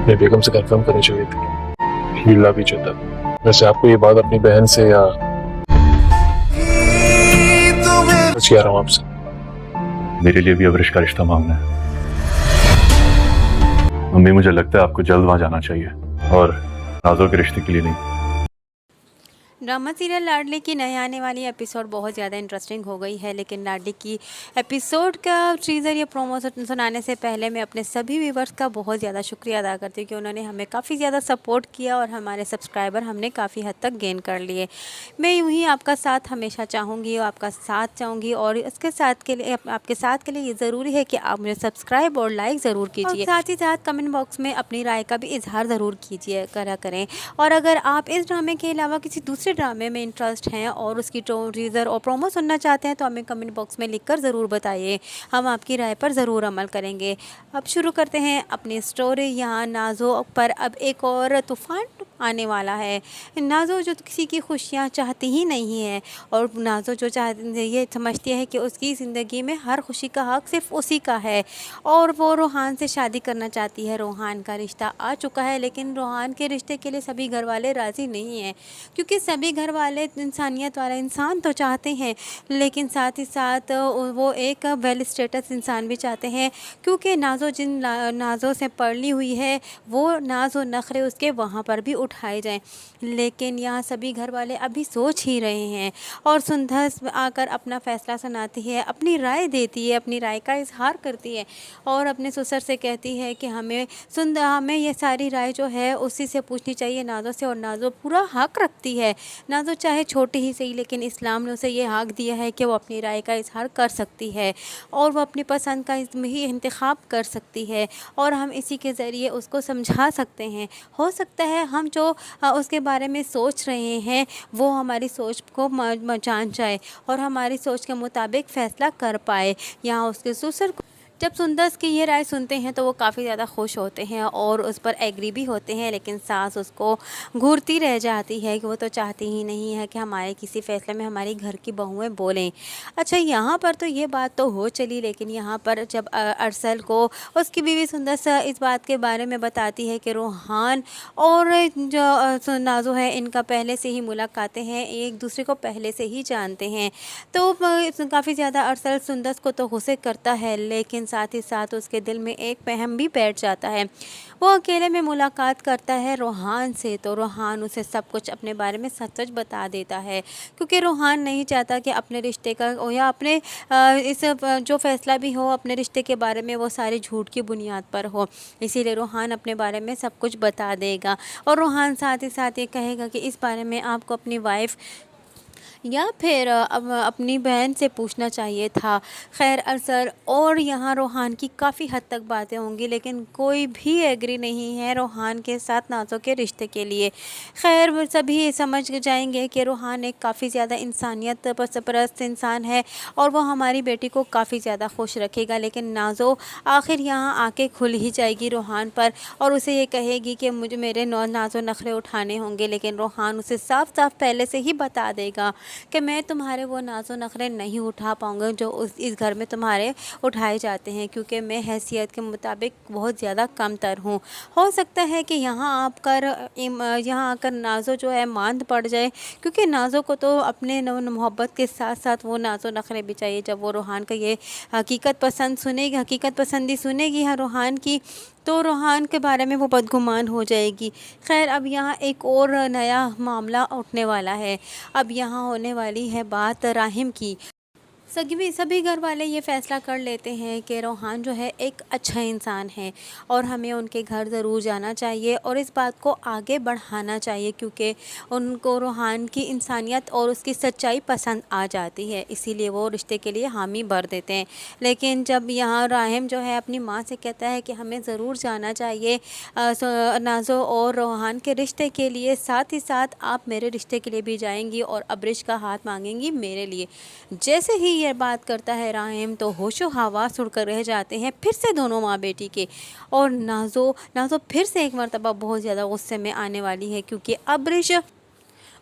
अपने बेगम से कंफर्म करनी चाहिए थी। हीला भी जो था। वैसे आपको ये बात अपनी बहन से या सच कह रहा हूँ आपसे। मेरे लिए भी अवरिश का रिश्ता मांगना है। मम्मी, मुझे लगता है आपको जल्द वहां जाना चाहिए और नाजो के रिश्ते के लिए नहीं। ड्रामा सीरियल लाडली की नई आने वाली एपिसोड बहुत ज़्यादा इंटरेस्टिंग हो गई है, लेकिन लाडली की एपिसोड का टीज़र या प्रोमो सुनाने से पहले मैं अपने सभी व्यूवर्स का बहुत ज़्यादा शुक्रिया अदा करती हूँ कि उन्होंने हमें काफ़ी ज़्यादा सपोर्ट किया और हमारे सब्सक्राइबर हमने काफ़ी हद तक गेन कर लिए। मैं यूँ ही आपका साथ हमेशा चाहूँगी और आपका साथ चाहूँगी, और इसके साथ के लिए आपके साथ के लिए ये ज़रूरी है कि आप मुझे सब्सक्राइब और लाइक ज़रूर कीजिए। साथ ही साथ कमेंट बॉक्स में अपनी राय का भी इजहार ज़रूर कीजिए करें। और अगर आप इस ड्रामे के अलावा किसी दूसरे ड्रामे में इंटरेस्ट हैं और उसकी टीज़र और प्रोमो सुनना चाहते हैं तो हमें कमेंट बॉक्स में लिखकर ज़रूर बताइए। हम आपकी राय पर ज़रूर अमल करेंगे। अब शुरू करते हैं अपनी स्टोरी। यहाँ नाज़ो पर अब एक और तूफ़ान आने वाला है। नाज़ो जो किसी की खुशियाँ चाहती ही नहीं है, और नाज़ो जो ये समझती है कि उसकी ज़िंदगी में हर खुशी का हक़ सिर्फ उसी का है, और वो रोहान से शादी करना चाहती है। रोहान का रिश्ता आ चुका है, लेकिन रोहान के रिश्ते के लिए सभी घर वाले राज़ी नहीं हैं, क्योंकि सभी घर वाले इंसानियत वाला इंसान तो चाहते हैं, लेकिन साथ ही साथ वो एक वेल स्टेटस इंसान भी चाहते हैं, क्योंकि नाज़ो जिन नाज़ों से पड़ी हुई है वो नाज़ और नखरे उसके वहाँ पर भी उठाए जाएं। लेकिन यहाँ सभी घर वाले अभी सोच ही रहे हैं, और सुंदर आकर अपना फ़ैसला सुनाती है, अपनी राय देती है, अपनी राय का इजहार करती है, और अपने ससुर से कहती है कि हमें ये सारी राय जो है उसी से पूछनी चाहिए, नाज़ो से, और नाज़ो पूरा हक रखती है। नाज़ो चाहे छोटी ही सही, लेकिन इस्लाम ने उसे ये हक दिया है कि वो अपनी राय का इजहार कर सकती है, और वो अपनी पसंद का ही इंतखाब कर सकती है, और हम इसी के ज़रिए उसको समझा सकते हैं। हो सकता है हम जो उसके बारे में सोच रहे हैं वो हमारी सोच को जान जाए और हमारी सोच के मुताबिक फ़ैसला कर पाए। यहाँ उसके ससुर जब सुंदर की ये राय सुनते हैं तो वो काफ़ी ज़्यादा खुश होते हैं और उस पर एग्री भी होते हैं, लेकिन सास उसको घूरती रह जाती है कि वो तो चाहती ही नहीं है कि हमारे किसी फ़ैसले में हमारी घर की बहुएं बोलें। अच्छा, यहाँ पर तो ये बात तो हो चली, लेकिन यहाँ पर जब अरसल को उसकी बीवी सुंदर इस बात के बारे में बताती है कि रोहान और जो नाज़ो है इनका पहले से ही मुलाकातें हैं, एक दूसरे को पहले से ही जानते हैं, तो काफ़ी ज़्यादा अरसल सुंदर को तो गुस्से करता है, लेकिन साथ ही साथ उसके दिल में एक वहम भी बैठ जाता है। वो अकेले में मुलाकात करता है रोहान से, तो रोहान उसे सब कुछ अपने बारे में सच सच बता देता है, क्योंकि रोहान नहीं चाहता कि अपने रिश्ते का या अपने इस जो फैसला भी हो अपने रिश्ते के बारे में वो सारे झूठ की बुनियाद पर हो। इसीलिए रोहान अपने बारे में सब कुछ बता देगा, और रोहान साथ ही साथ ये कहेगा कि इस बारे में आपको अपनी वाइफ या फिर अपनी बहन से पूछना चाहिए था। खैर अरसल और यहाँ रोहान की काफ़ी हद तक बातें होंगी, लेकिन कोई भी एग्री नहीं है रोहान के साथ नाज़ो के रिश्ते के लिए। खैर वो सभी समझ जाएंगे कि रोहान एक काफ़ी ज़्यादा इंसानियत परस्त इंसान है और वो हमारी बेटी को काफ़ी ज़्यादा खुश रखेगा, लेकिन नाज़ो आखिर यहाँ आके खुल ही जाएगी रोहान पर और उसे ये कहेगी कि मुझे मेरे नाज़ो नखरे उठाने होंगे, लेकिन रोहान उसे साफ साफ पहले से ही बता देगा कि मैं तुम्हारे वो नाज़ो नखरे नहीं उठा पाऊँगा जो इस घर में तुम्हारे उठाए जाते हैं, क्योंकि मैं हैसियत के मुताबिक बहुत ज़्यादा कमतर हूँ। हो सकता है कि यहाँ आकर नाज़ो जो है मांद पड़ जाए, क्योंकि नाज़ो को तो अपने मोहब्बत के साथ साथ वो नाज़ो नखरे भी चाहिए। जब वो रोहान का ये हकीकत पसंदी सुनेगी हाँ रोहान की, तो रोहान के बारे में वो बदगुमान हो जाएगी। खैर अब यहाँ एक और नया मामला उठने वाला है। अब यहाँ होने वाली है बात राहिम की। सभी घर वाले ये फ़ैसला कर लेते हैं कि रोहान जो है एक अच्छा इंसान है और हमें उनके घर ज़रूर जाना चाहिए और इस बात को आगे बढ़ाना चाहिए, क्योंकि उनको रोहान की इंसानियत और उसकी सच्चाई पसंद आ जाती है, इसीलिए वो रिश्ते के लिए हामी भर देते हैं। लेकिन जब यहाँ राहिम जो है अपनी माँ से कहता है कि हमें ज़रूर जाना चाहिए नाज़ो और रोहान के रिश्ते के लिए, साथ ही साथ आप मेरे रिश्ते के लिए भी जाएंगी और अब्रिश का हाथ मांगेंगी मेरे लिए। जैसे ही ये बात करता है राहिम तो होशो हवास उड़कर रह जाते हैं फिर से दोनों माँ बेटी के, और नाज़ो फिर से एक मर्तबा बहुत ज़्यादा गुस्से में आने वाली है, क्योंकि अब्रिश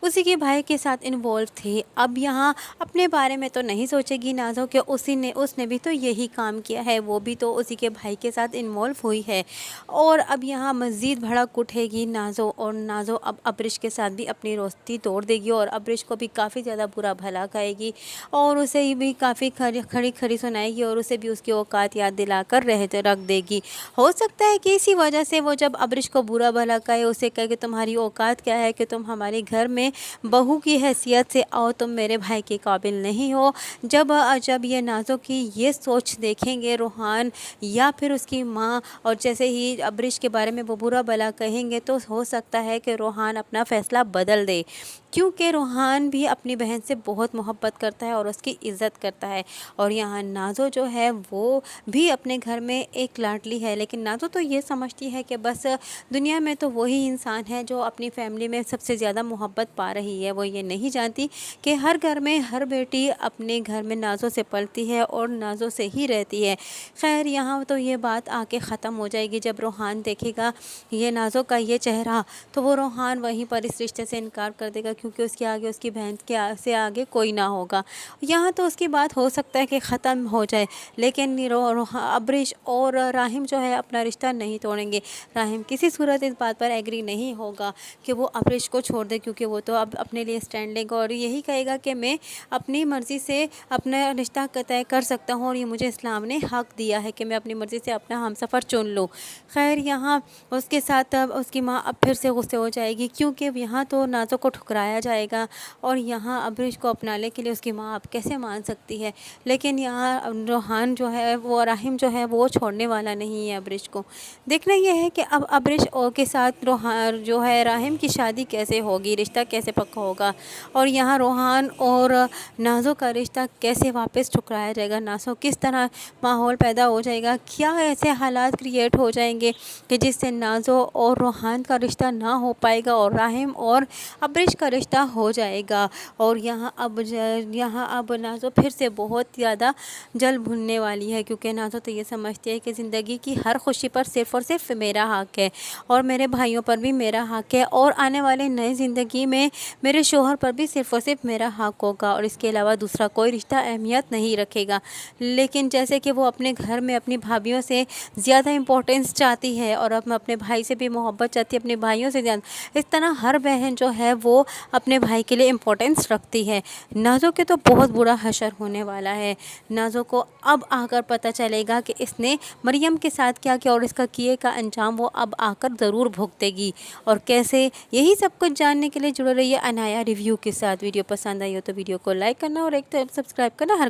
उसी के भाई के साथ इन्वॉल्व थी। अब यहाँ अपने बारे में तो नहीं सोचेगी नाज़ो कि उसने भी तो यही काम किया है, वो भी तो उसी के भाई के साथ इन्वॉल्व हुई है। और अब यहाँ मज़ीद भड़क उठेगी नाज़ो, और नाज़ो अब अब्रिश के साथ भी अपनी दोस्ती तोड़ देगी और अब्रिश को भी काफ़ी ज़्यादा बुरा भला कहेगी और उसे भी काफ़ी खड़ी खड़ी सुनाएगी और उसे भी उसकी औकात याद दिलाकर रख देगी। हो सकता है कि इसी वजह से वो जब अब्रिश को बुरा भला कहे, उसे कहे कि तुम्हारी औकात क्या है कि तुम हमारे घर में बहू की हैसियत से आओ, तुम मेरे भाई के काबिल नहीं हो। जब ये नाज़ो की ये सोच देखेंगे रूहान या फिर उसकी माँ, और जैसे ही अब्रिश के बारे में वो बुरा भला कहेंगे, तो हो सकता है कि रूहान अपना फ़ैसला बदल दे, क्योंकि रूहान भी अपनी बहन से बहुत मोहब्बत करता है और उसकी इज़्ज़त करता है। और यहाँ नाज़ो जो है वो भी अपने घर में एक लाडली है, लेकिन नाज़ो तो ये समझती है कि बस दुनिया में तो वही इंसान है जो अपनी फैमिली में सबसे ज़्यादा मोहब्बत पा रही है। वो ये नहीं जानती कि हर घर में हर बेटी अपने घर में नाज़ो से पलती है और नाज़ो से ही रहती है। खैर यहाँ तो ये बात आके ख़त्म हो जाएगी जब रूहान देखेगा ये नाज़ो का ये चेहरा, तो वो रूहान वहीं पर इस रिश्ते से इनकार कर देगा, क्योंकि उसके आगे उसकी बहन से आगे कोई ना होगा। यहाँ तो उसकी बात हो सकता है कि ख़त्म हो जाए, लेकिन अब्रिश और राहिम जो है अपना रिश्ता नहीं तोड़ेंगे। राहिम किसी सूरत इस बात पर एग्री नहीं होगा कि वो अब्रिश को छोड़ दे, क्योंकि वो तो अब अपने लिए स्टैंड लेगा और यही कहेगा कि मैं अपनी मर्ज़ी से अपना रिश्ता तय कर सकता हूँ और ये मुझे इस्लाम ने हक़ दिया है कि मैं अपनी मर्ज़ी से अपना हमसफ़र चुन लूँ। खैर यहाँ उसके साथ अब उसकी माँ अब फिर से गुस्से हो जाएगी, क्योंकि यहाँ तो नाज़ो को ठुकराया जाएगा और यहाँ अब्रिश को अपनाने के लिए उसकी माँ अब कैसे मान सकती है। लेकिन यहाँ रूहान जो है वो राहिम जो है वो छोड़ने वाला नहीं है अब्रिश को। देखना यह है कि अब अब्रिश के साथ रूहान जो है राहिम की शादी कैसे होगी, रिश्ता कैसे पक्का होगा, और यहाँ रूहान और नाज़ो का रिश्ता कैसे वापस ठुकराया जाएगा। नाज़ो किस तरह माहौल पैदा हो जाएगा, क्या ऐसे हालात क्रिएट हो जाएंगे कि जिससे नाज़ो और रूहान का रिश्ता ना हो पाएगा और राहिम और अब्रिश का रिश्ता हो जाएगा। और यहाँ अब नाज़ो फिर से बहुत ज़्यादा जल भुनने वाली है, क्योंकि नाज़ो तो ये समझती है कि ज़िंदगी की हर खुशी पर सिर्फ़ और सिर्फ मेरा हक़ है और मेरे भाइयों पर भी मेरा हक़ है और आने वाले नई ज़िंदगी में मेरे शोहर पर भी सिर्फ़ और सिर्फ मेरा हक़ होगा और इसके अलावा दूसरा कोई रिश्ता अहमियत नहीं रखेगा। लेकिन जैसे कि वो अपने घर में अपनी भाभीयों से ज़्यादा इम्पोर्टेंस चाहती है और अब अपने भाई से भी मोहब्बत चाहती है अपने भाइयों से ज़्यादा, इस तरह हर बहन जो है वो अपने भाई के लिए इम्पोर्टेंस रखती है। नाज़ो के तो बहुत बुरा हशर होने वाला है। नाज़ो को अब आकर पता चलेगा कि इसने मरियम के साथ क्या किया और इसका किए का अंजाम वो अब आकर ज़रूर भुगतेगी और कैसे। यही सब कुछ जानने के लिए जुड़े रहिए अनाया रिव्यू के साथ। वीडियो पसंद आई हो तो वीडियो को लाइक करना और एक तरफ सब्सक्राइब करना हर